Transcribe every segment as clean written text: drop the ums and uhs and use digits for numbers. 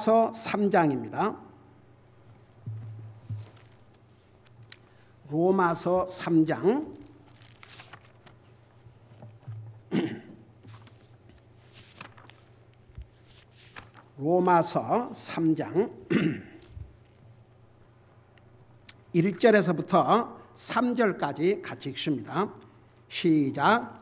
로마서 3장입니다. 로마서 3장 로마서 3장 1절에서부터 3절까지 같이 읽습니다. 시작.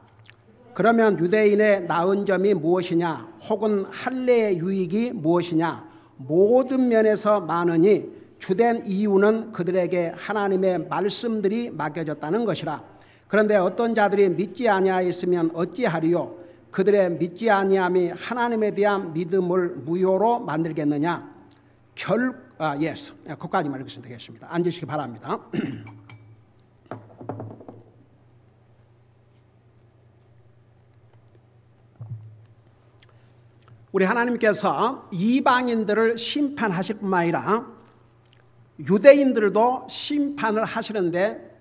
그러면 유대인의 나은 점이 무엇이냐? 혹은 할례의 유익이 무엇이냐? 모든 면에서 많으니 주된 이유는 그들에게 하나님의 말씀들이 맡겨졌다는 것이라. 그런데 어떤 자들이 믿지 아니하였으면 어찌하리요? 그들의 믿지 아니함이 하나님에 대한 믿음을 무효로 만들겠느냐? 거기까지만 읽으시면 되겠습니다. 앉으시기 바랍니다. 우리 하나님께서 이방인들을 심판하실 뿐만 아니라 유대인들도 심판을 하시는데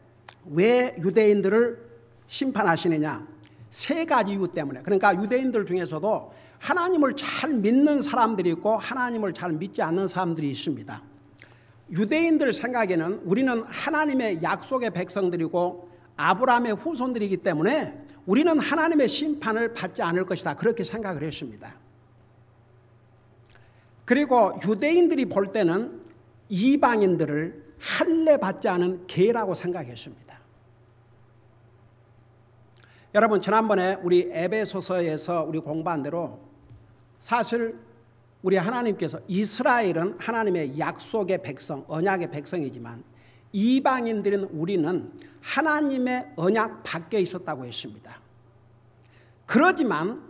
왜 유대인들을 심판하시느냐? 세 가지 이유 때문에. 그러니까 유대인들 중에서도 하나님을 잘 믿는 사람들이 있고 하나님을 잘 믿지 않는 사람들이 있습니다. 유대인들 생각에는 우리는 하나님의 약속의 백성들이고 아브라함의 후손들이기 때문에 우리는 하나님의 심판을 받지 않을 것이다. 그렇게 생각을 했습니다. 그리고 유대인들이 볼 때는 이방인들을 할례 받지 않은 개라고 생각했습니다. 여러분, 지난번에 우리 에베소서에서 우리 공부한 대로 사실 우리 하나님께서 이스라엘은 하나님의 약속의 백성, 언약의 백성이지만 이방인들인 우리는 하나님의 언약 밖에 있었다고 했습니다. 그러지만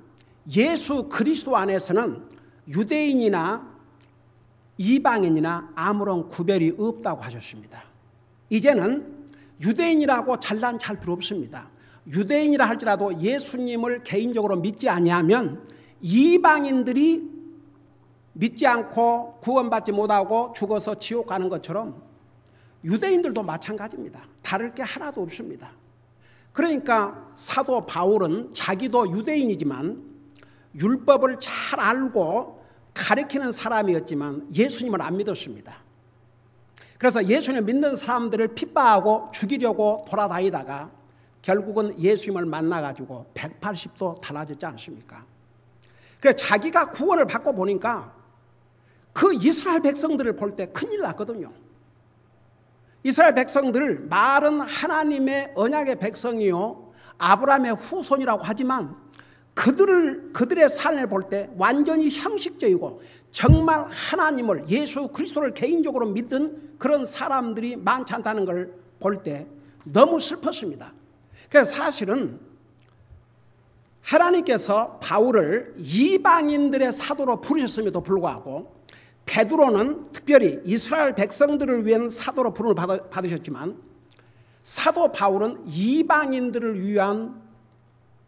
예수 그리스도 안에서는 유대인이나 이방인이나 아무런 구별이 없다고 하셨습니다. 이제는 유대인이라고 잘난 잘 필요 없습니다. 유대인이라 할지라도 예수님을 개인적으로 믿지 아니하면 이방인들이 믿지 않고 구원받지 못하고 죽어서 지옥 가는 것처럼 유대인들도 마찬가지입니다. 다를 게 하나도 없습니다. 그러니까 사도 바울은 자기도 유대인이지만 율법을 잘 알고 가르치는 사람이었지만 예수님을 안 믿었습니다. 그래서 예수님을 믿는 사람들을 핍박하고 죽이려고 돌아다니다가 결국은 예수님을 만나가지고 180도 달라졌지 않습니까? 그래서 자기가 구원을 받고 보니까 그 이스라엘 백성들을 볼 때 큰일 났거든요. 이스라엘 백성들 말은 하나님의 언약의 백성이요 아브라함의 후손이라고 하지만 그들의 삶을 볼 때 완전히 형식적이고 정말 하나님을 예수 그리스도를 개인적으로 믿는 그런 사람들이 많지 않다는 걸 볼 때 너무 슬펐습니다. 그래서 사실은 하나님께서 바울을 이방인들의 사도로 부르셨음에도 불구하고 베드로는 특별히 이스라엘 백성들을 위한 사도로 부름을 받으셨지만 사도 바울은 이방인들을 위한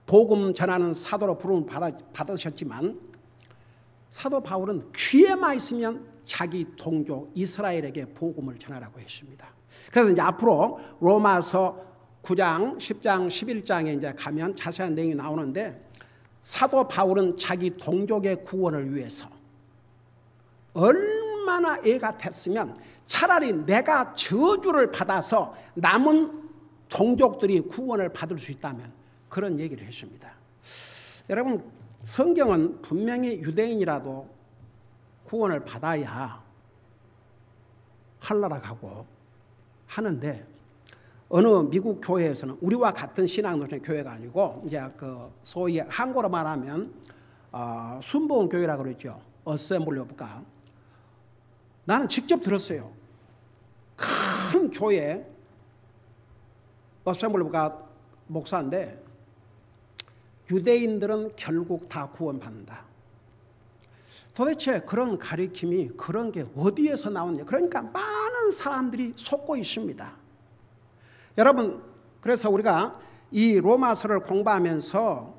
복음 전하는 사도로 부름을 받으셨지만 사도 바울은 귀에만 있으면 자기 동족 이스라엘에게 복음을 전하라고 했습니다. 그래서 이제 앞으로 로마서 9장, 10장, 11장에 이제 가면 자세한 내용이 나오는데 사도 바울은 자기 동족의 구원을 위해서 얼마나 애가 탔으면 차라리 내가 저주를 받아서 남은 동족들이 구원을 받을 수 있다면 그런 얘기를 했습니다. 여러분, 성경은 분명히 유대인이라도 구원을 받아야 할라락하고 하는데 어느 미국 교회에서는 우리와 같은 신앙 노선의 교회가 아니고 이제 그 소위 한국어로 말하면 순복음 교회라고 그러죠. 어셈블리 오브 갓. 나는 직접 들었어요. 큰 교회 어셈블리 오브 갓 목사인데 유대인들은 결국 다 구원받는다. 도대체 그런 가르침이 그런 게 어디에서 나오느냐. 그러니까 많은 사람들이 속고 있습니다. 여러분, 그래서 우리가 이 로마서를 공부하면서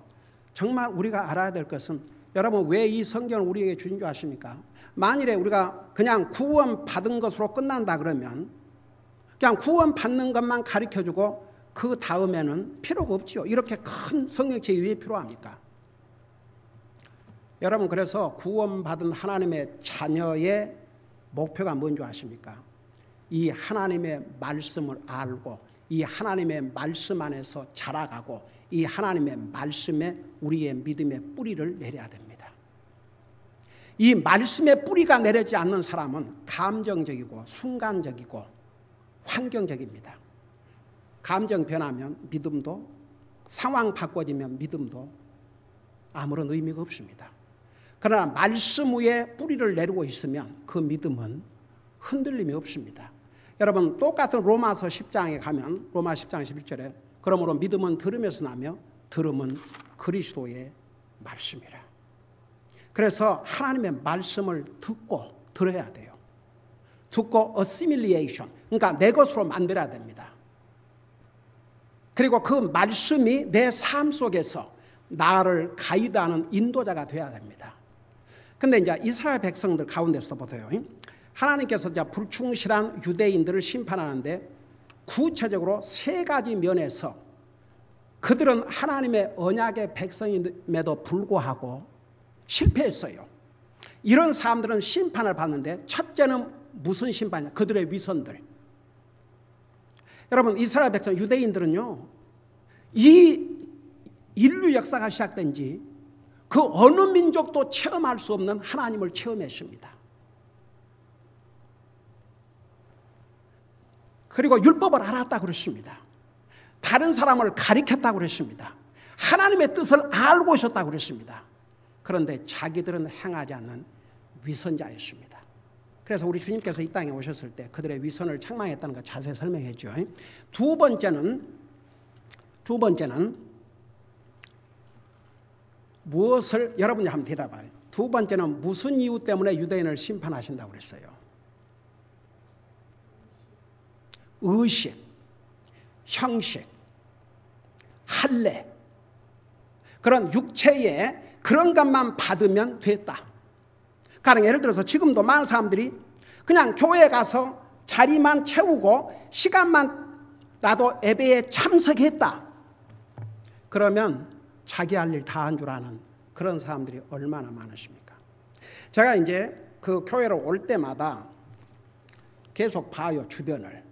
정말 우리가 알아야 될 것은 여러분 왜 이 성경을 우리에게 주신 줄 아십니까? 만일에 우리가 그냥 구원받은 것으로 끝난다 그러면 그냥 구원받는 것만 가르쳐주고 그 다음에는 필요가 없죠. 이렇게 큰 성경책이 왜 필요합니까? 여러분, 그래서 구원받은 하나님의 자녀의 목표가 뭔지 아십니까? 이 하나님의 말씀을 알고 이 하나님의 말씀 안에서 자라가고 이 하나님의 말씀에 우리의 믿음의 뿌리를 내려야 됩니다. 이 말씀의 뿌리가 내리지 않는 사람은 감정적이고 순간적이고 환경적입니다. 감정 변하면 믿음도, 상황 바꿔지면 믿음도 아무런 의미가 없습니다. 그러나 말씀 위에 뿌리를 내리고 있으면 그 믿음은 흔들림이 없습니다. 여러분, 똑같은 로마서 10장에 가면 로마 10장 11절에 그러므로 믿음은 들음에서 나며 들음은 그리스도의 말씀이라. 그래서 하나님의 말씀을 듣고 들어야 돼요. 듣고 assimilation, 그러니까 내 것으로 만들어야 됩니다. 그리고 그 말씀이 내 삶 속에서 나를 가이드하는 인도자가 되어야 됩니다. 근데 이제 이스라엘 백성들 가운데서도 보세요. 하나님께서 이제 불충실한 유대인들을 심판하는데 구체적으로 세 가지 면에서 그들은 하나님의 언약의 백성임에도 불구하고 실패했어요. 이런 사람들은 심판을 받는데 첫째는 무슨 심판이냐? 그들의 위선들. 여러분, 이스라엘 백성 유대인들은요, 이 인류 역사가 시작된 지 그 어느 민족도 체험할 수 없는 하나님을 체험했습니다. 그리고 율법을 알았다고 그랬습니다. 다른 사람을 가리켰다고 그랬습니다. 하나님의 뜻을 알고 있었다고 그랬습니다. 그런데 자기들은 행하지 않는 위선자였습니다. 그래서 우리 주님께서 이 땅에 오셨을 때 그들의 위선을 책망했다는 걸 자세히 설명해 주죠. 두 번째는 무엇을, 여러분이 한번 대답해요. 두 번째는 무슨 이유 때문에 유대인을 심판하신다고 그랬어요? 의식, 형식, 할례, 그런 육체의 그런 것만 받으면 됐다. 가령 예를 들어서 지금도 많은 사람들이 그냥 교회에 가서 자리만 채우고 시간만 나도 예배에 참석했다. 그러면 자기 할 일 다 한 줄 아는 그런 사람들이 얼마나 많으십니까? 제가 이제 그 교회로 올 때마다 계속 봐요, 주변을.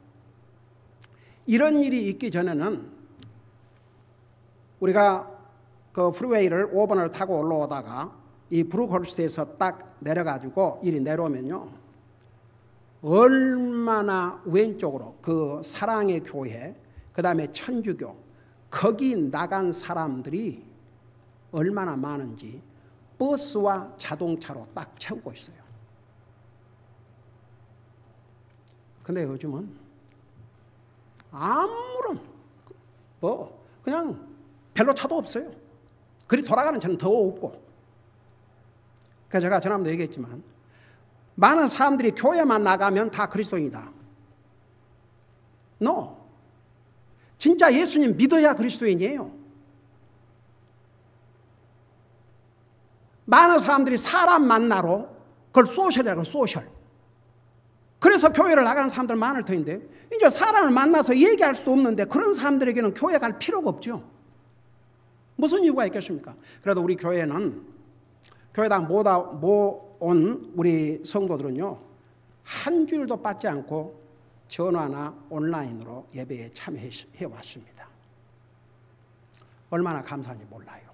이런 일이 있기 전에는 우리가 그 프리웨이를 5번을 타고 올라오다가 이 브루크홀스트에서 딱 내려가지고 이리 내려오면요, 얼마나 왼쪽으로 그 사랑의 교회, 그 다음에 천주교, 거기 나간 사람들이 얼마나 많은지 버스와 자동차로 딱 채우고 있어요. 근데 요즘은 아무런 그냥 별로 차도 없어요. 그리 돌아가는 차는 더 없고. 그래서 제가 전에도 얘기했지만 많은 사람들이 교회만 나가면 다 그리스도인이다. No. 진짜 예수님 믿어야 그리스도인이에요. 많은 사람들이 사람 만나러 그걸 소셜이라고, 소셜. 그래서 교회를 나가는 사람들 많을 텐데 이제 사람을 만나서 얘기할 수도 없는데 그런 사람들에게는 교회 갈 필요가 없죠. 무슨 이유가 있겠습니까? 그래도 우리 교회는 교회당 모온 우리 성도들은요, 한 줄도 빠지 않고 전화나 온라인으로 예배에 참여해 왔습니다. 얼마나 감사한지 몰라요.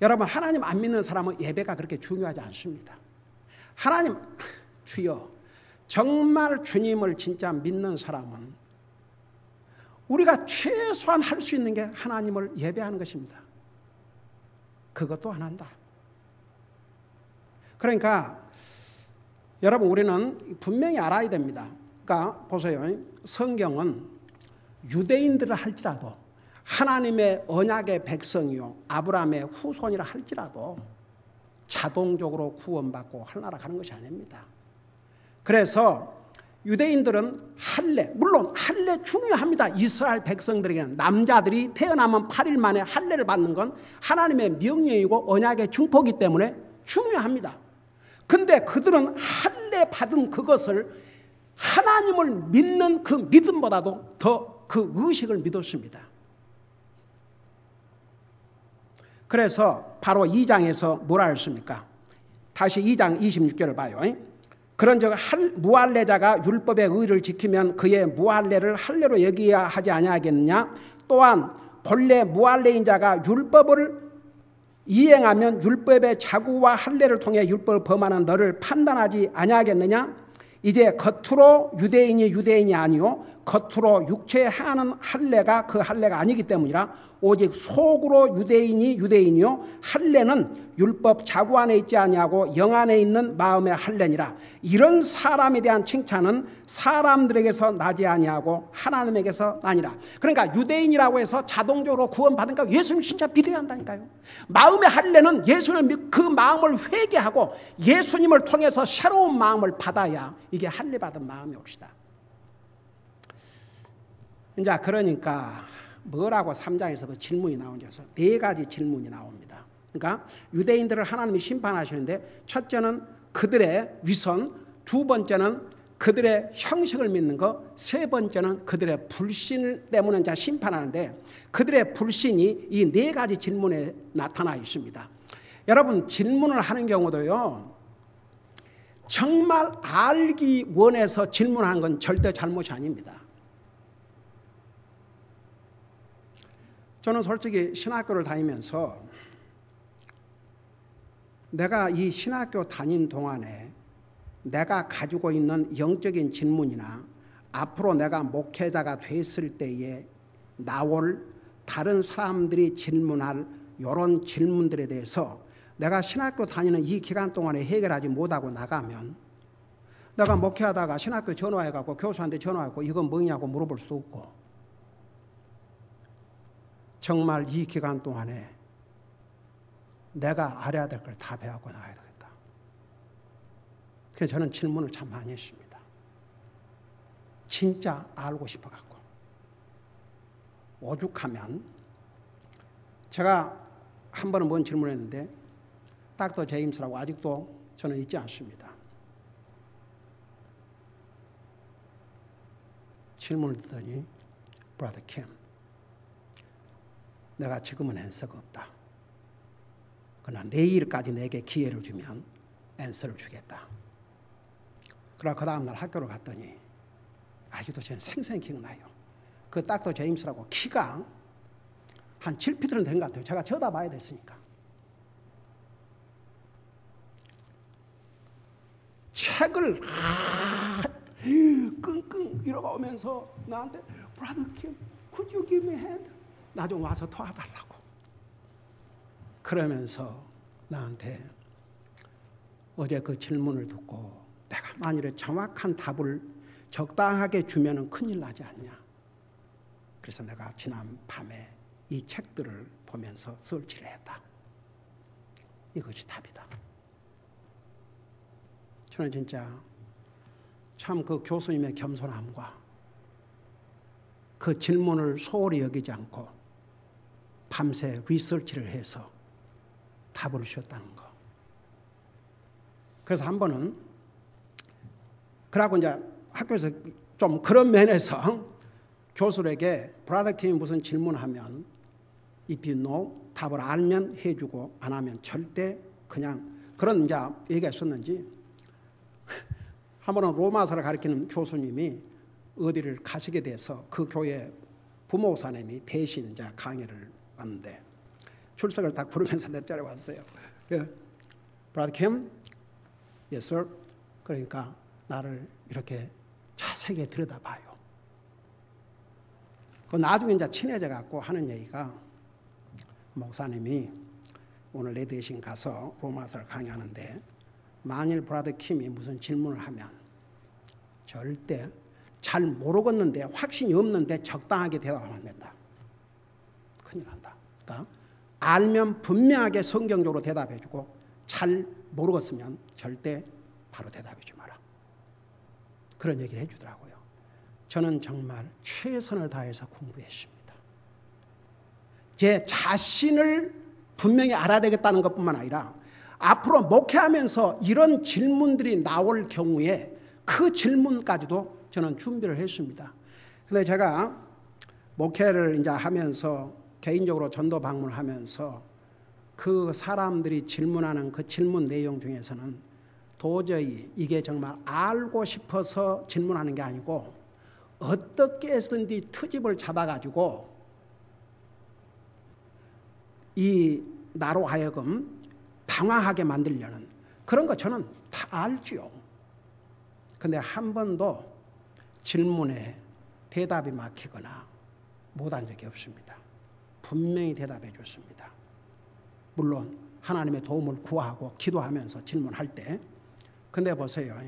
여러분, 하나님 안 믿는 사람은 예배가 그렇게 중요하지 않습니다. 하나님, 주여, 정말 주님을 진짜 믿는 사람은 우리가 최소한 할 수 있는 게 하나님을 예배하는 것입니다. 그것도 안 한다. 그러니까 여러분, 우리는 분명히 알아야 됩니다. 그러니까 보세요. 성경은 유대인들을 할지라도 하나님의 언약의 백성이요 아브라함의 후손이라 할지라도 자동적으로 구원받고 하늘나라 가는 것이 아닙니다. 그래서 유대인들은 할례, 물론 할례 중요합니다. 이스라엘 백성들에게는 남자들이 태어나면 8일 만에 할례를 받는 건 하나님의 명령이고 언약의 증포이기 때문에 중요합니다. 근데 그들은 할례 받은 그것을 하나님을 믿는 그 믿음보다도 더 그 의식을 믿었습니다. 그래서 바로 2장에서 뭐라 했습니까? 다시 2장 26절을 봐요. 그런즉 무할례자가 율법의 의를 지키면 그의 무할례를 할례로 여기야 하지 아니하겠느냐? 또한 본래 무할례인 자가 율법을 이행하면 율법의 자구와 할례를 통해 율법을 범하는 너를 판단하지 아니하겠느냐? 이제 겉으로 유대인이 아니요 겉으로 육체에 행하는 할례가 그 할례가 아니기 때문이라. 오직 속으로 유대인이요 할례는 율법 자구 안에 있지 아니하고 영 안에 있는 마음의 할례니라. 이런 사람에 대한 칭찬은 사람들에게서 나지 아니하고 하나님에게서 나니라. 그러니까 유대인이라고 해서 자동적으로 구원받으니까 예수님 진짜 믿어야 한다니까요. 마음의 할례는 예수님을 그 마음을 회개하고 예수님을 통해서 새로운 마음을 받아야 이게 할례 받은 마음이 옵시다. 이제 그러니까 뭐라고 3장에서도 질문이 나오죠. 4가지 질문이 나옵니다. 그러니까 유대인들을 하나님이 심판하시는데 첫째는 그들의 위선, 두 번째는 그들의 형식을 믿는 것, 세 번째는 그들의 불신 때문에 이제 심판하는데 그들의 불신이 이 4가지 질문에 나타나 있습니다. 여러분 질문을 하는 경우도요. 정말 알기 원해서 질문한 건 절대 잘못이 아닙니다. 저는 솔직히 신학교를 다니면서 내가 이 신학교 다닌 동안에 내가 가지고 있는 영적인 질문이나 앞으로 내가 목회자가 됐을 때에 나올 다른 사람들이 질문할 이런 질문들에 대해서 내가 신학교 다니는 이 기간 동안에 해결하지 못하고 나가면 내가 목회하다가 신학교 전화해갖고 교수한테 전화하고 이건 뭐냐고 물어볼 수 없고 정말 이 기간 동안에 내가 알아야 될 걸 다 배우고 나가야 되겠다. 그래서 저는 질문을 참 많이 했습니다. 진짜 알고 싶어갖고. 오죽하면 제가 한 번은 뭔 질문을 했는데 닥터 제임스라고 아직도 저는 잊지 않습니다. 질문을 듣더니 브라더 캠 내가 지금은 앤서가 없다. 그러나 내일까지 내게 기회를 주면 앤서를 주겠다. 그러나 그 다음날 학교를 갔더니 아직도 저는 생생히 기억나요. 그 닥터 제임스라고 키가 한 7피트는 된 것 같아요. 제가 쳐다봐야 됐으니까. 책을 끙끙 이러고 오면서 나한테 Brother Kim, could you give me a hand? 나 좀 와서 도와달라고. 그러면서 나한테 어제 그 질문을 듣고 내가 만일에 정확한 답을 적당하게 주면은 큰일 나지 않냐. 그래서 내가 지난 밤에 이 책들을 보면서 설치를 했다. 이것이 답이다. 저는 진짜 참 그 교수님의 겸손함과 그 질문을 소홀히 여기지 않고 밤새 리서치를 해서 답을 주셨다는 거. 그래서 한 번은 그러고 이제 학교에서 좀 그런 면에서 교수에게 브라더 킴이 무슨 질문하면 if you know 답을 알면 해주고 안 하면 절대 그냥 그런 이제 얘기가 있었는지 한 번은 로마서를 가르치는 교수님이 어디를 가시게 돼서 그 교회 부목사님이 대신 이제 강의를 왔는데 출석을 딱 부르면서 내 자리에 왔어요. 브라더 킴, yes sir. 그러니까 나를 이렇게 자세하게 들여다봐요. 그 나중에 이제 친해져 갖고 하는 얘기가 목사님이 오늘 내 대신 가서 로마서를 강의하는데 만일 브라더 킴이 무슨 질문을 하면 절대 잘 모르겠는데 확신이 없는데 적당하게 대답하면 안 된다. 큰일 난다. 그러니까 알면 분명하게 성경적으로 대답해주고 잘 모르겠으면 절대 바로 대답해주지 마라. 그런 얘기를 해주더라고요. 저는 정말 최선을 다해서 공부했습니다. 제 자신을 분명히 알아야 되겠다는 것뿐만 아니라 앞으로 목회하면서 이런 질문들이 나올 경우에 그 질문까지도 저는 준비를 했습니다. 근데 제가 목회를 이제 하면서 개인적으로 전도 방문하면서 그 사람들이 질문하는 그 질문 내용 중에서는 도저히 이게 정말 알고 싶어서 질문하는 게 아니고 어떻게 해서든지 트집을 잡아가지고 이 나로 하여금 당황하게 만들려는 그런 거 저는 다 알지요. 근데 한 번도 질문에 대답이 막히거나 못한 적이 없습니다. 분명히 대답해 줬습니다. 물론 하나님의 도움을 구하고 기도하면서 질문할 때. 근데 보세요.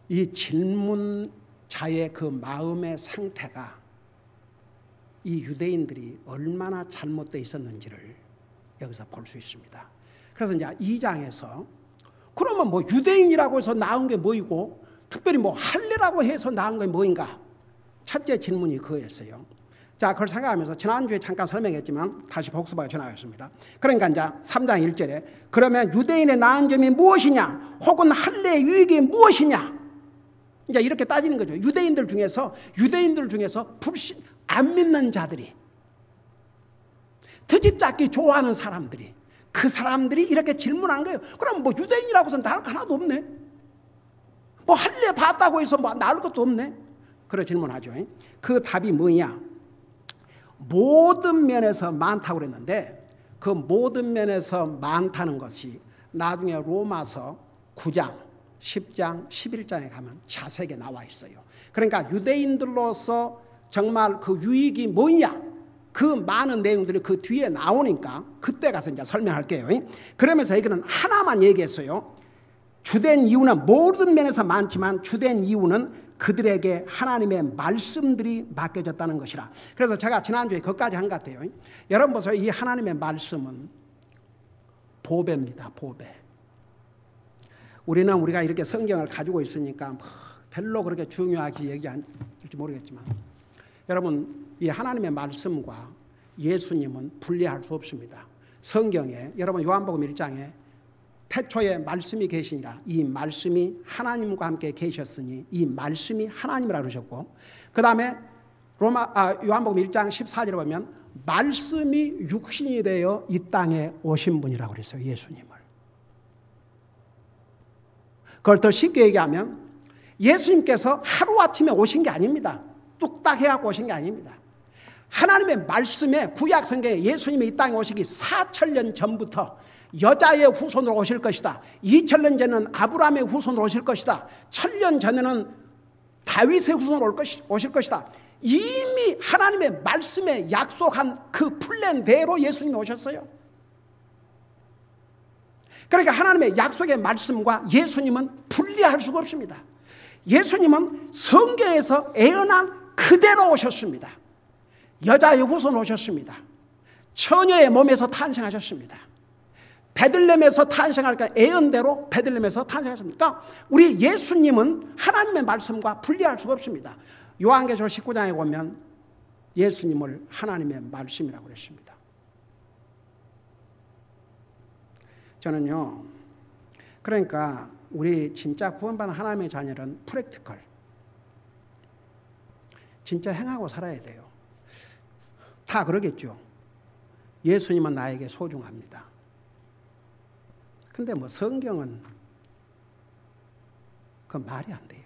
이 질문자의 그 마음의 상태가 이 유대인들이 얼마나 잘못되어 있었는지를 여기서 볼 수 있습니다. 그래서 이제 2장에서 그러면 뭐 유대인이라고 해서 나온 게 뭐이고 특별히 뭐 할례라고 해서 나온 게 뭐인가? 첫째 질문이 그거였어요. 자, 그걸 생각하면서 지난주에 잠깐 설명했지만 다시 복습하여 전하겠습니다. 그러니까 이제 3장 1절에 그러면 유대인의 나은 점이 무엇이냐? 혹은 할례의 유익이 무엇이냐? 이제 이렇게 따지는 거죠. 유대인들 중에서 불신 안 믿는 자들이 트집 잡기 좋아하는 사람들이 그 사람들이 이렇게 질문한 거예요. 그럼 뭐 유대인이라고 해서 나을 거 하나도 없네. 뭐 할례 봤다고 해서 뭐 나을 것도 없네. 그래 질문하죠. 그 답이 뭐냐? 모든 면에서 많다고 그랬는데 그 모든 면에서 많다는 것이 나중에 로마서 9장, 10장, 11장에 가면 자세하게 나와 있어요. 그러니까 유대인들로서 정말 그 유익이 뭐냐? 그 많은 내용들이 그 뒤에 나오니까 그때 가서 이제 설명할게요. 그러면서 여기는 하나만 얘기했어요. 주된 이유는 모든 면에서 많지만 주된 이유는 그들에게 하나님의 말씀들이 맡겨졌다는 것이라. 그래서 제가 지난주에 그것까지 한 것 같아요. 여러분 보세요. 이 하나님의 말씀은 보배입니다. 보배. 우리가 이렇게 성경을 가지고 있으니까 별로 그렇게 중요하게 얘기할지 모르겠지만 여러분 이 하나님의 말씀과 예수님은 분리할 수 없습니다. 성경에 여러분 요한복음 1장에 태초에 말씀이 계시니라 이 말씀이 하나님과 함께 계셨으니 이 말씀이 하나님이라 그러셨고 그 다음에 요한복음 1장 14절에 보면 말씀이 육신이 되어 이 땅에 오신 분이라고 그랬어요. 예수님을. 그걸 더 쉽게 얘기하면 예수님께서 하루아침에 오신 게 아닙니다. 뚝딱 해갖고 오신 게 아닙니다. 하나님의 말씀에 구약 성경에 예수님이 이 땅에 오시기 4,000년 전부터 여자의 후손으로 오실 것이다. 2,000년 전에는 아브라함의 후손으로 오실 것이다. 1,000년 전에는 다윗의 후손으로 오실 것이다. 이미 하나님의 말씀에 약속한 그 플랜대로 예수님이 오셨어요. 그러니까 하나님의 약속의 말씀과 예수님은 분리할 수가 없습니다. 예수님은 성경에서 예언한 그대로 오셨습니다. 여자의 후손으로 오셨습니다. 처녀의 몸에서 탄생하셨습니다. 베들레헴에서 탄생할까 예언대로 베들레헴에서 탄생하셨습니다. 그러니까 우리 예수님은 하나님의 말씀과 분리할 수가 없습니다. 요한계시록 19장에 보면 예수님을 하나님의 말씀이라고 그랬습니다. 저는요, 그러니까 우리 진짜 구원받은 하나님의 자녀는 프랙티컬, 진짜 행하고 살아야 돼요. 다 그러겠죠. 예수님은 나에게 소중합니다. 근데 뭐 성경은 그 말이 안 돼요.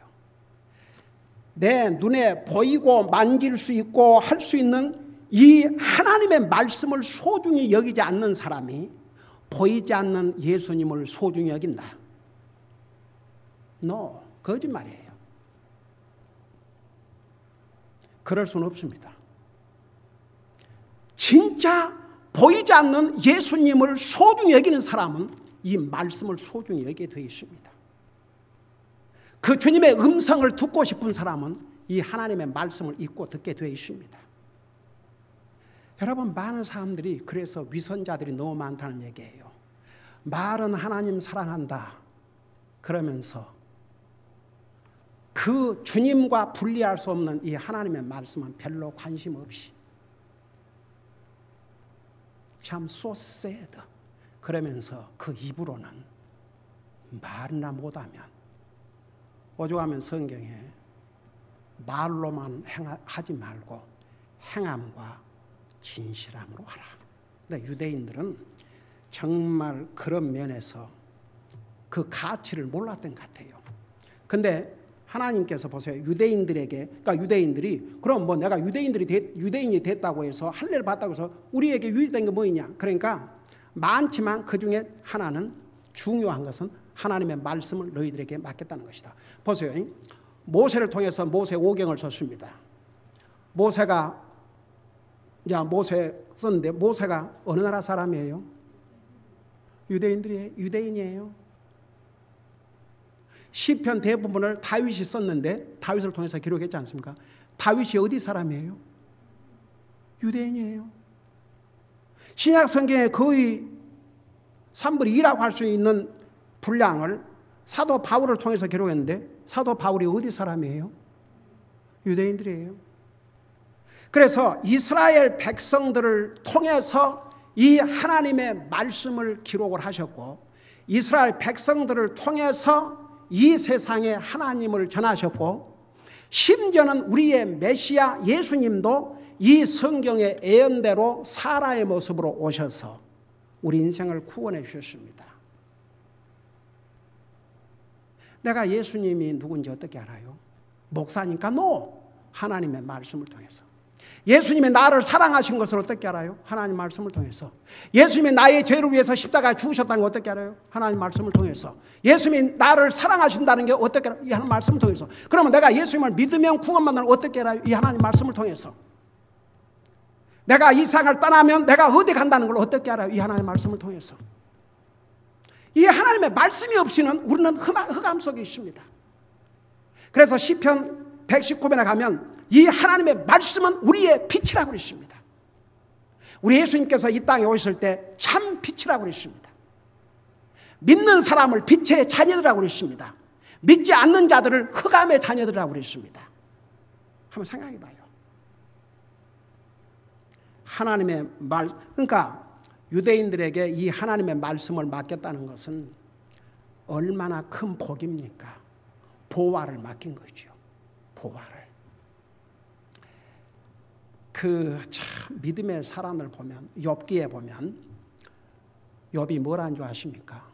내 눈에 보이고 만질 수 있고 할 수 있는 이 하나님의 말씀을 소중히 여기지 않는 사람이 보이지 않는 예수님을 소중히 여긴다. No, 거짓말이에요. 그럴 수는 없습니다. 진짜 보이지 않는 예수님을 소중히 여기는 사람은 이 말씀을 소중히 여기게 되어 있습니다. 그 주님의 음성을 듣고 싶은 사람은 이 하나님의 말씀을 읽고 듣게 되어 있습니다. 여러분, 많은 사람들이 그래서 위선자들이 너무 많다는 얘기예요. 말은 하나님 사랑한다 그러면서 그 주님과 분리할 수 없는 이 하나님의 말씀은 별로 관심 없이 참 so sad 그러면서 그 입으로는 말이나 못하면 오죽하면 성경에 말로만 하지 말고 행함과 진실함으로 하라 근데 유대인들은 정말 그런 면에서 그 가치를 몰랐던 것 같아요. 근데 하나님께서 보세요. 유대인들에게, 그러니까 유대인들이 그럼 뭐 내가 유대인이 됐다고 해서 할례를 받다고 해서 우리에게 유익된 게 뭐냐? 그러니까 많지만 그 중에 하나는 중요한 것은 하나님의 말씀을 너희들에게 맡겼다는 것이다. 보세요. 모세를 통해서 모세 오경을 썼습니다. 모세가 이제 모세 썼는데 모세가 어느 나라 사람이에요? 유대인이에요. 시편 대부분을 다윗이 썼는데 다윗을 통해서 기록했지 않습니까? 다윗이 어디 사람이에요? 유대인이에요. 신약 성경에 거의 3분의 2라고 할 수 있는 분량을 사도 바울을 통해서 기록했는데 사도 바울이 어디 사람이에요? 유대인들이에요. 그래서 이스라엘 백성들을 통해서 이 하나님의 말씀을 기록을 하셨고 이스라엘 백성들을 통해서 이 세상에 하나님을 전하셨고 심지어는 우리의 메시아 예수님도 이 성경의 예언대로 사라의 모습으로 오셔서 우리 인생을 구원해 주셨습니다. 내가 예수님이 누군지 어떻게 알아요? 목사니까 하나님의 말씀을 통해서. 예수님이 나를 사랑하신 것을 어떻게 알아요? 하나님 말씀을 통해서. 예수님이 나의 죄를 위해서 십자가에 죽으셨다는 걸 어떻게 알아요? 하나님 말씀을 통해서. 예수님이 나를 사랑하신다는 게 어떻게 알아요? 이 하나님 말씀을 통해서. 그러면 내가 예수님을 믿으면 구원받는 걸 어떻게 알아요? 이 하나님 말씀을 통해서. 내가 이 세상을 떠나면 내가 어디 간다는 걸 어떻게 알아요? 이 하나님 말씀을 통해서. 이 하나님의 말씀이 없이는 우리는 흑암 속에 있습니다. 그래서 시편 119편에 가면 이 하나님의 말씀은 우리의 빛이라고 그랬습니다. 우리 예수님께서 이 땅에 오셨을 때 참 빛이라고 그랬습니다. 믿는 사람을 빛의 자녀들이라고 그랬습니다. 믿지 않는 자들을 흑암의 자녀들이라고 그랬습니다. 한번 생각해 봐요. 하나님의 그러니까 유대인들에게 이 하나님의 말씀을 맡겼다는 것은 얼마나 큰 복입니까? 보화를 맡긴 거죠. 보화를. 참 믿음의 사람을 보면 욥기에 보면 욥이 뭐라는 줄 아십니까?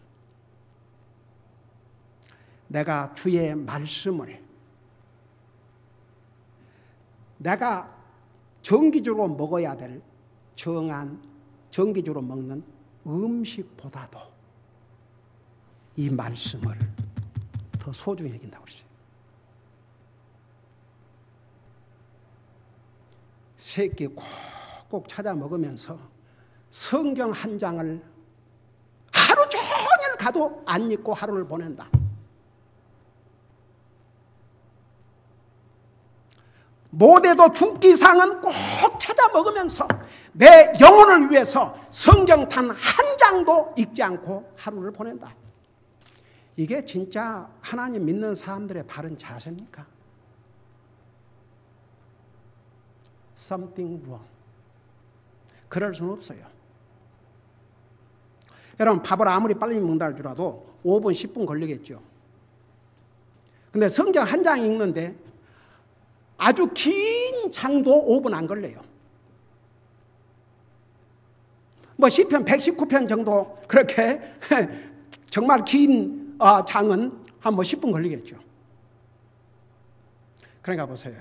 내가 주의 말씀을 내가 정기적으로 먹어야 될 정기적으로 먹는 음식보다도 이 말씀을 더 소중히 여긴다고 그랬어요. 새끼 꼭 찾아 먹으면서 성경 한 장을 하루 종일 가도 안 읽고 하루를 보낸다. 못해도 두 끼상은 꼭 찾아 먹으면서 내 영혼을 위해서 성경 단 한 장도 읽지 않고 하루를 보낸다. 이게 진짜 하나님 믿는 사람들의 바른 자세입니까? Something wrong. 그럴 수는 없어요. 여러분 밥을 아무리 빨리 먹는다 할지라도 5분 10분 걸리겠죠. 근데 성경 한 장 읽는데 아주 긴 장도 5분 안 걸려요. 뭐 시편 119편 정도 그렇게 정말 긴 장은 한 뭐 10분 걸리겠죠. 그러니까 보세요.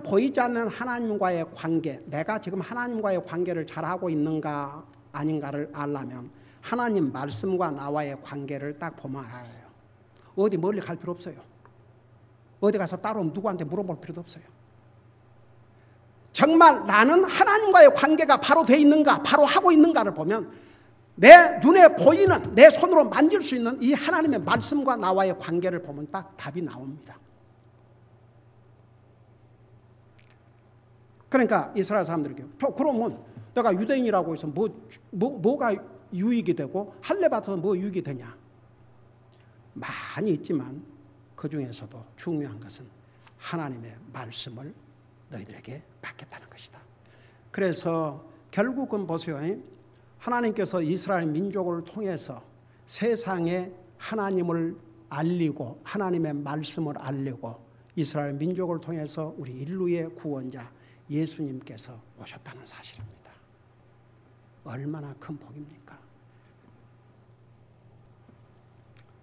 보이지 않는 하나님과의 관계, 내가 지금 하나님과의 관계를 잘하고 있는가 아닌가를 알려면 하나님 말씀과 나와의 관계를 딱 보면 알아요. 어디 멀리 갈 필요 없어요. 어디 가서 따로 누구한테 물어볼 필요도 없어요. 정말 나는 하나님과의 관계가 바로 돼 있는가, 바로 하고 있는가를 보면 내 눈에 보이는, 내 손으로 만질 수 있는 이 하나님의 말씀과 나와의 관계를 보면 딱 답이 나옵니다. 그러니까 이스라엘 사람들에게 그러면 내가 유대인이라고 해서 뭐가 유익이 되고 할례 받아서 뭐 유익이 되냐? 많이 있지만 그 중에서도 중요한 것은 하나님의 말씀을 너희들에게 받겠다는 것이다. 그래서 결국은 보세요. 하나님께서 이스라엘 민족을 통해서 세상에 하나님을 알리고 하나님의 말씀을 알리고 이스라엘 민족을 통해서 우리 인류의 구원자 예수님께서 오셨다는 사실입니다. 얼마나 큰 복입니까?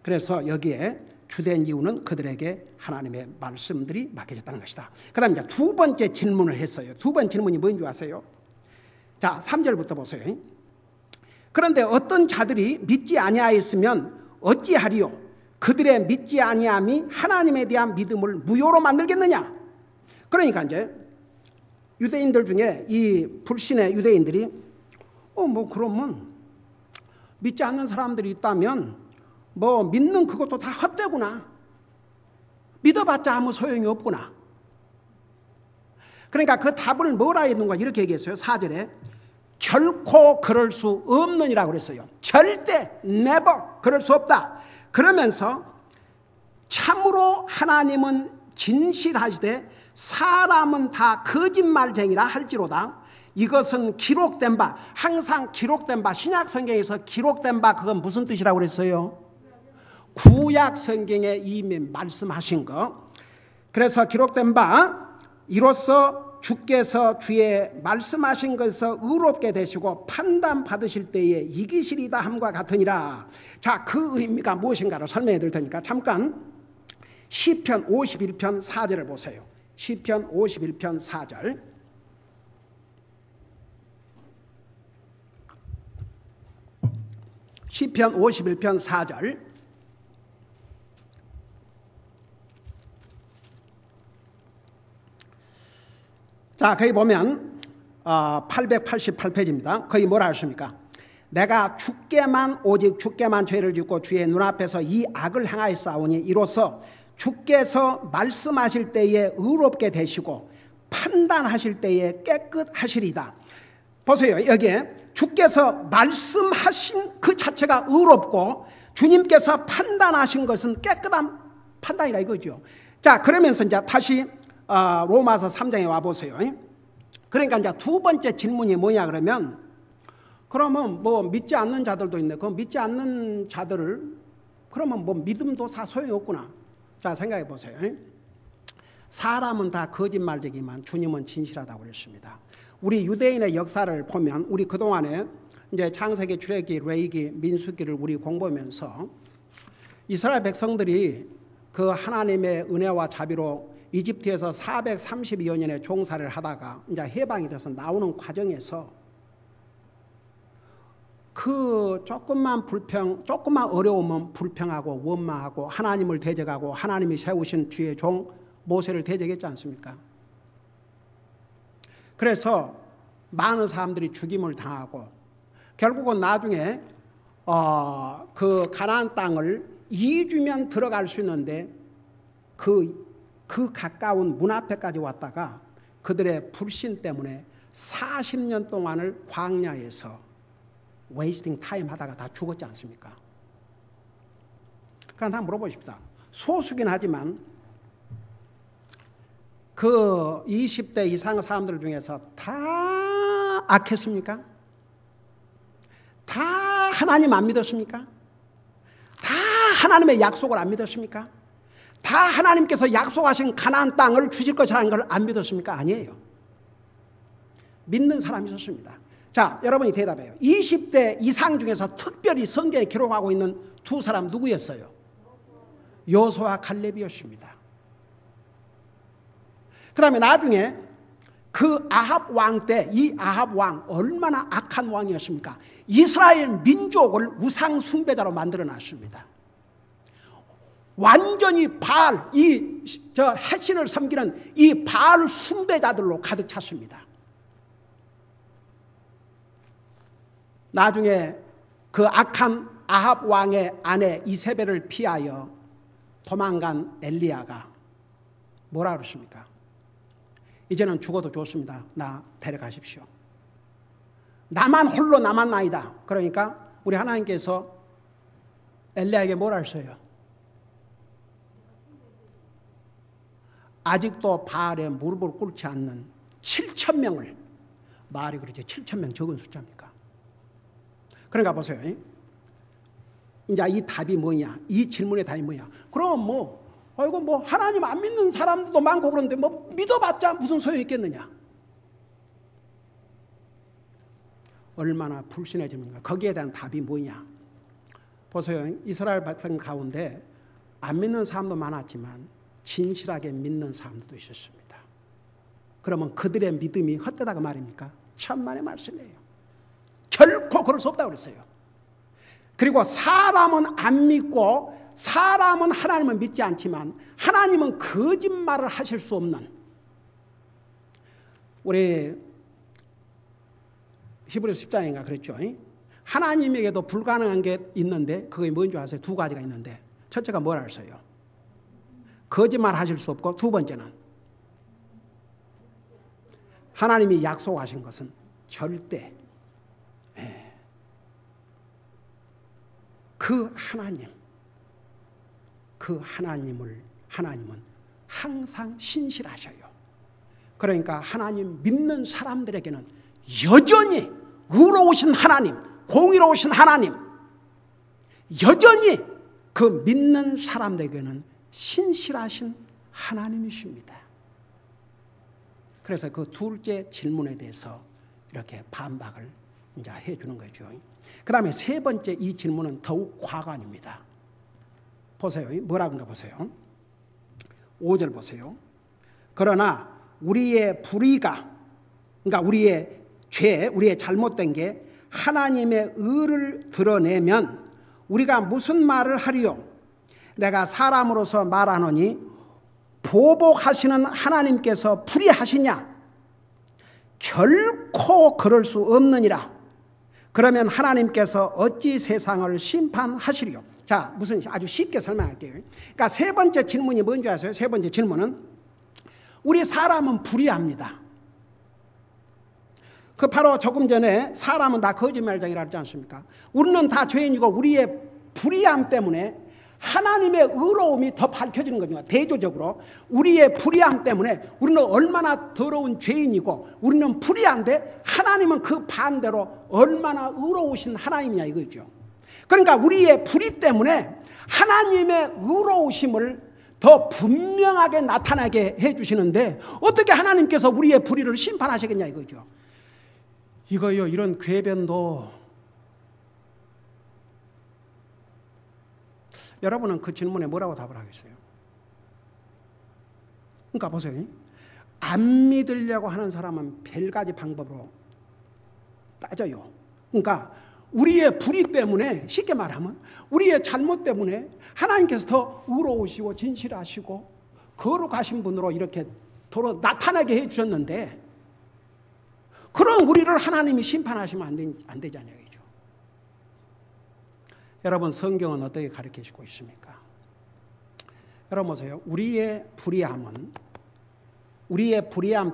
그래서 여기에 주된 이유는 그들에게 하나님의 말씀들이 맡겨졌다는 것이다. 그 다음에 두 번째 질문을 했어요. 두 번째 질문이 뭔지 아세요? 자, 3절부터 보세요. 그런데 어떤 자들이 믿지 아니하였으면 어찌하리요? 그들의 믿지 아니함이 하나님에 대한 믿음을 무효로 만들겠느냐? 그러니까 이제 유대인들 중에 이 불신의 유대인들이 뭐 그러면 믿지 않는 사람들이 있다면 뭐 믿는 그것도 다 헛되구나. 믿어봤자 아무 소용이 없구나. 그러니까 그 답을 뭐라 했는가 이렇게 얘기했어요. 4절에 결코 그럴 수 없느니라고 그랬어요. 절대 never 그럴 수 없다. 그러면서 참으로 하나님은 진실하시되 사람은 다 거짓말쟁이라 할지로다. 이것은 기록된 바, 항상 기록된 바, 신약 성경에서 기록된 바 그건 무슨 뜻이라고 그랬어요? 구약 성경에 이미 말씀하신 거. 그래서 기록된 바 이로써 주께서 주의 말씀하신 것에서 의롭게 되시고 판단 받으실 때에 이기시리다 함과 같으니라. 자, 그 의미가 무엇인가를 설명해 드릴 테니까 잠깐 시편 51편 4절을 보세요. 시편 51편 4절. 시편 51편 4절. 자, 거기 보면 888페이지입니다. 거기 뭐라 하십니까? 내가 오직 주께만 죄를 짓고 주의 눈앞에서 이 악을 행하였사오니 이로써 주께서 말씀하실 때에 의롭게 되시고 판단하실 때에 깨끗하시리다. 보세요. 여기에 주께서 말씀하신 그 자체가 의롭고 주님께서 판단하신 것은 깨끗한 판단이라 이거죠. 자, 그러면서 이제 다시 로마서 3장에 와보세요. 그러니까 이제 두 번째 질문이 뭐냐 그러면 그러면 뭐 믿지 않는 자들도 있네. 그 믿지 않는 자들을 그러면 뭐 믿음도 다 소용이 없구나. 자, 생각해 보세요. 사람은 다 거짓말쟁이만 주님은 진실하다고 그랬습니다. 우리 유대인의 역사를 보면 우리 그동안에 이제 창세기, 출애굽기, 레위기, 민수기를 우리 공부하면서 이스라엘 백성들이 그 하나님의 은혜와 자비로 이집트에서 432여 년의 종사를 하다가 이제 해방이 돼서 나오는 과정에서 그 조금만 어려우면 불평하고 원망하고 하나님을 대적하고 하나님이 세우신 주의 종 모세를 대적했지 않습니까? 그래서 많은 사람들이 죽임을 당하고 결국은 나중에 그 가나안 땅을 2주면 들어갈 수 있는데 그 가까운 문 앞에까지 왔다가 그들의 불신 때문에 40년 동안을 광야에서 웨이스팅 타임 하다가 다 죽었지 않습니까? 그러니까 다 물어보십시다. 소수긴 하지만 그 20대 이상 사람들 중에서 다 악했습니까? 다 하나님 안 믿었습니까? 다 하나님의 약속을 안 믿었습니까? 다 하나님께서 약속하신 가나안 땅을 주실 것이라는 걸 안 믿었습니까? 아니에요. 믿는 사람이 있었습니다. 자, 여러분이 대답해요. 20대 이상 중에서 특별히 성경에 기록하고 있는 두 사람 누구였어요? 여호수아와 갈렙이었습니다. 그 다음에 나중에 그 아합 왕 때 이 아합 왕 얼마나 악한 왕이었습니까? 이스라엘 민족을 우상 숭배자로 만들어 놨습니다. 완전히 바알, 해신을 섬기는 이 바알 숭배자들로 가득 찼습니다. 나중에 그 악한 아합 왕의 아내 이세벨을 피하여 도망간 엘리야가 뭐라 그러십니까? 이제는 죽어도 좋습니다. 나 데려가십시오. 나만 홀로 남았나이다. 그러니까 우리 하나님께서 엘리야에게 뭐라 했어요? 아직도 바알에 무릎을 꿇지 않는 7,000명을, 말이 그렇지 7,000명 적은 숫자입니까? 그러니까 보세요. 이제 이 답이 뭐냐? 이 질문의 답이 뭐냐? 그럼 하나님 안 믿는 사람들도 많고 그런데 믿어봤자 무슨 소용이 있겠느냐? 얼마나 불신해집니까? 거기에 대한 답이 뭐냐? 보세요. 이스라엘 백성 가운데 안 믿는 사람도 많았지만 진실하게 믿는 사람들도 있었습니다. 그러면 그들의 믿음이 헛되다고 말입니까? 천만의 말씀이에요. 결코 그럴 수 없다고 그랬어요. 그리고 사람은 안 믿고 사람은 하나님을 믿지 않지만 하나님은 거짓말을 하실 수 없는, 우리 히브리서 10장인가 그랬죠. 하나님에게도 불가능한 게 있는데 그게 뭔지 아세요? 두 가지가 있는데 첫째가 뭐라 했어요? 거짓말 하실 수 없고, 두 번째는 하나님이 약속하신 것은 절대, 그 하나님은 항상 신실하셔요. 그러니까 하나님 믿는 사람들에게는 여전히 의로우신 하나님, 공의로우신 하나님, 여전히 그 믿는 사람들에게는 신실하신 하나님이십니다. 그래서 그 둘째 질문에 대해서 이렇게 반박을 이제 해주는 거죠. 그 다음에 세 번째 이 질문은 더욱 과관입니다. 보세요. 뭐라고 한가 보세요. 5절 보세요. 그러나 우리의 불의가, 그러니까 우리의 죄, 우리의 잘못된 게 하나님의 의를 드러내면 우리가 무슨 말을 하리요? 내가 사람으로서 말하노니 보복하시는 하나님께서 불의하시냐? 결코 그럴 수 없느니라. 그러면 하나님께서 어찌 세상을 심판하시리요? 자, 무슨 아주 쉽게 설명할게요. 그러니까 세 번째 질문이 뭔지 아세요? 세 번째 질문은 우리 사람은 불의합니다. 그 바로 조금 전에 사람은 다 거짓말쟁이라 했지 않습니까? 우리는 다 죄인이고 우리의 불의함 때문에 하나님의 의로움이 더 밝혀지는 거죠. 대조적으로 우리의 불의함 때문에 우리는 얼마나 더러운 죄인이고 우리는 불의한데 하나님은 그 반대로 얼마나 의로우신 하나님이냐 이거죠. 그러니까 우리의 불의 때문에 하나님의 의로우심을 더 분명하게 나타나게 해주시는데 어떻게 하나님께서 우리의 불의를 심판하시겠냐 이거죠. 이거요, 이런 궤변도 여러분은 그 질문에 뭐라고 답을 하겠어요? 그러니까 보세요. 안 믿으려고 하는 사람은 별가지 방법으로 따져요. 그러니까 우리의 불의 때문에, 쉽게 말하면 우리의 잘못 때문에 하나님께서 더 의로우시고 진실하시고 거룩하신 분으로 이렇게 도로 나타나게 해주셨는데 그런 우리를 하나님이 심판하시면 안 되잖아요. 여러분, 성경은 어떻게 가르치고 있습니까? 여러분 보세요. 우리의 불의함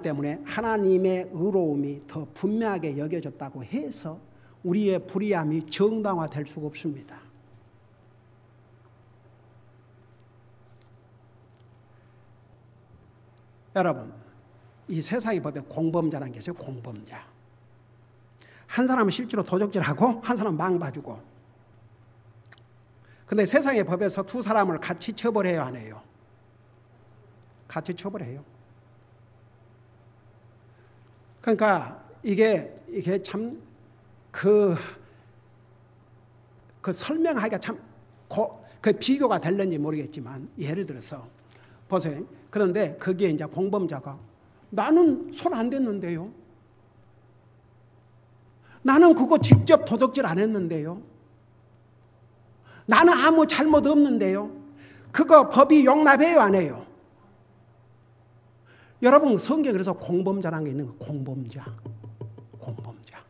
때문에 하나님의 의로움이 더 분명하게 여겨졌다고 해서 우리의 불의함이 정당화될 수가 없습니다. 여러분, 이 세상의 법에 공범자라는 게 있어요. 공범자. 한 사람은 실제로 도적질하고 한 사람은 망봐주고. 근데 세상의 법에서 두 사람을 같이 처벌해야 안 해요. 같이 처벌해요. 그러니까 이게 참 그 설명하기가 참 그 비교가 될는지 모르겠지만 예를 들어서 보세요. 그런데 거기에 이제 공범자가 나는 손 안 댔는데요. 나는 그거 직접 도둑질 안 했는데요. 나는 아무 잘못 없는데요. 그거 법이 용납해요, 안 해요? 여러분, 성경에 그래서 공범자라는 게 있는 거예요. 공범자.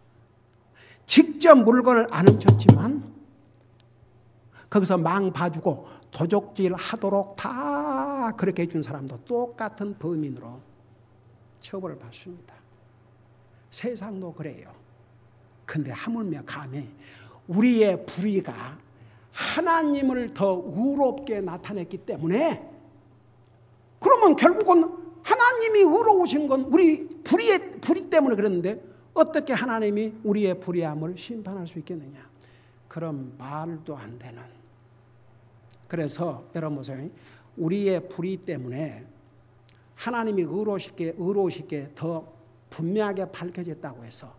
직접 물건을 안 훔쳤지만 거기서 망 봐주고 도적질 하도록 다 그렇게 해준 사람도 똑같은 범인으로 처벌을 받습니다. 세상도 그래요. 근데 하물며 감히 우리의 불의가 하나님을 더 의롭게 나타냈기 때문에 그러면 결국은 하나님이 의로우신 건 우리 불의 때문에 그랬는데 어떻게 하나님이 우리의 불의함을 심판할 수 있겠느냐. 그런 말도 안 되는. 그래서 여러분 보세요. 우리의 불의 때문에 하나님이 의로우시게 더 분명하게 밝혀졌다고 해서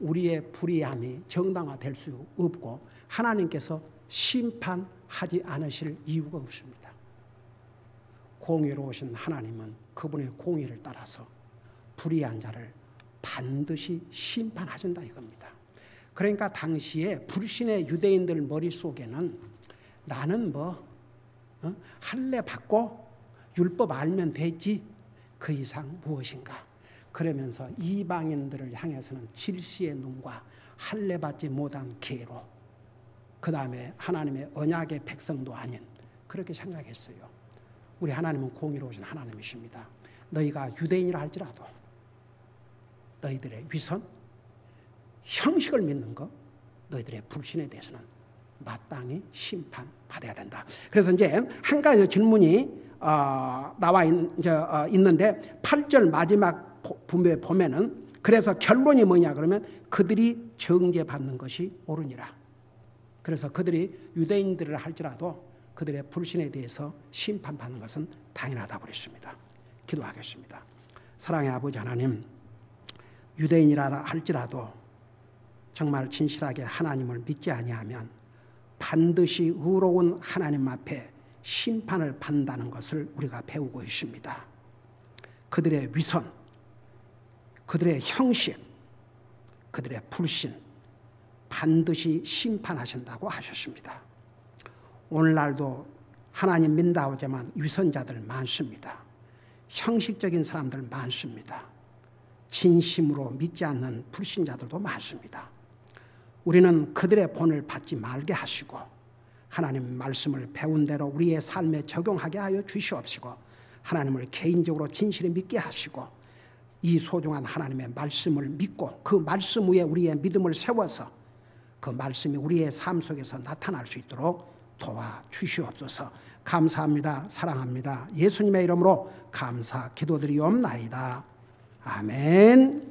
우리의 불의함이 정당화될 수 없고 하나님께서 심판하지 않으실 이유가 없습니다. 공의로우신 하나님은 그분의 공의를 따라서 불의한 자를 반드시 심판하신다 이겁니다. 그러니까 당시에 불신의 유대인들 머릿속에는 나는 할례 받고 율법 알면 되지 그 이상 무엇인가. 그러면서 이방인들을 향해서는 질시의 눈과 할례 받지 못한 계로, 그 다음에 하나님의 언약의 백성도 아닌 그렇게 생각했어요. 우리 하나님은 공의로우신 하나님이십니다. 너희가 유대인이라 할지라도 너희들의 위선, 형식을 믿는 것, 너희들의 불신에 대해서는 마땅히 심판받아야 된다. 그래서 이제 한 가지 질문이 나와 있는데 8절 마지막 부분에 보면은 그래서 결론이 뭐냐 그러면 그들이 정죄받는 것이 옳으니라. 그래서 그들이 유대인들을 할지라도 그들의 불신에 대해서 심판받는 것은 당연하다고 그랬습니다. 기도하겠습니다. 사랑의 아버지 하나님, 유대인이라 할지라도 정말 진실하게 하나님을 믿지 아니하면 반드시 의로운 하나님 앞에 심판을 받는다는 것을 우리가 배우고 있습니다. 그들의 위선, 그들의 형식, 그들의 불신 반드시 심판하신다고 하셨습니다. 오늘날도 하나님 믿는다고 하지만 위선자들 많습니다. 형식적인 사람들 많습니다. 진심으로 믿지 않는 불신자들도 많습니다. 우리는 그들의 본을 받지 말게 하시고 하나님 말씀을 배운 대로 우리의 삶에 적용하게 하여 주시옵시고 하나님을 개인적으로 진실히 믿게 하시고 이 소중한 하나님의 말씀을 믿고 그 말씀 위에 우리의 믿음을 세워서 그 말씀이 우리의 삶 속에서 나타날 수 있도록 도와주시옵소서. 감사합니다. 사랑합니다. 예수님의 이름으로 감사 기도드리옵나이다. 아멘.